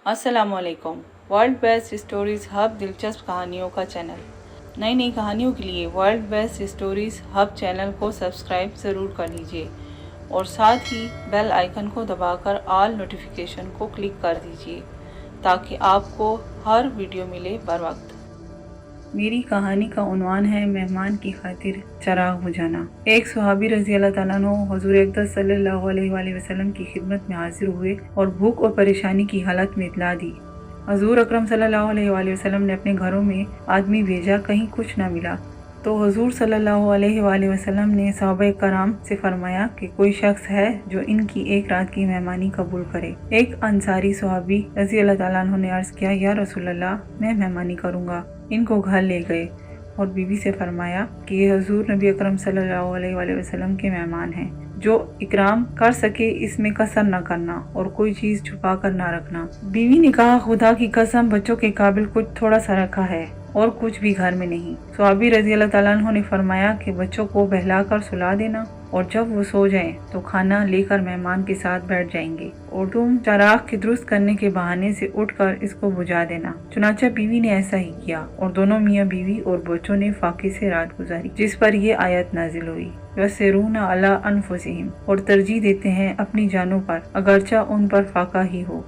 अस्सलाम वालेकुम। World best stories hub दिलचस्प कहानियों का चैनल। नई नई कहानियों के लिए world best stories hub channel को सब्सक्राइब ज़रूर कर लीजिए और साथ ही बेल आइकन को दबाकर ऑल नोटिफिकेशन को क्लिक कर दीजिए ताकि आपको हर वीडियो मिले बर वक्त। मेरी कहानी का उन्वान है मेहमान की खातिर चराग बुझाना। एक सहाबी रज़ी अल्लाह ताला अन्हु हुज़ूर अक़दस सल्लल्लाहु अलैहि वसल्लम की खिदमत में हाजिर हुए और भूख और परेशानी की हालत में इत्तला दी। हुज़ूर अकरम सल्लल्लाहु अलैहि वसल्लम ने अपने घरों में आदमी भेजा, कहीं कुछ न मिला तो हुज़ूर सल्लल्लाहु अलैहि वसल्लम ने सहाबा कराम से फरमाया कि कोई शख्स है जो इनकी एक रात की मेहमानी कबूल करे। एक अंसारी सहाबी रज़ी अल्लाह ताला अन्हु ने अर्ज़ किया, या रसूल अल्लाह, मैं मेहमानी करूँगा। इनको घर ले गए और बीवी से फरमाया कि ये हुज़ूर नबी अकरम सल्लल्लाहु अलैहि वसल्लम के मेहमान हैं, जो इकराम कर सके इसमें कसर न करना और कोई चीज़ छुपा कर न रखना। बीवी ने कहा, खुदा की कसम, बच्चों के काबिल कुछ थोड़ा सा रखा है और कुछ भी घर में नहीं। सहाबी रज़ी अल्लाह ताला अन्हु ने फरमाया कि बच्चों को बहलाकर सुला देना और जब वो सो जाएं तो खाना लेकर मेहमान के साथ बैठ जाएंगे और तुम चराग के दुरुस्त करने के बहाने से उठकर इसको बुझा देना। चुनांचे बीवी ने ऐसा ही किया और दोनों मियाँ बीवी और बच्चों ने फाके से रात गुजारी, जिस पर ये आयत नाजिल हुई, वसिरून अला अनफुसिहिम, और तरजीह देते हैं अपनी जानों पर अगरचा उन पर फाका ही हो।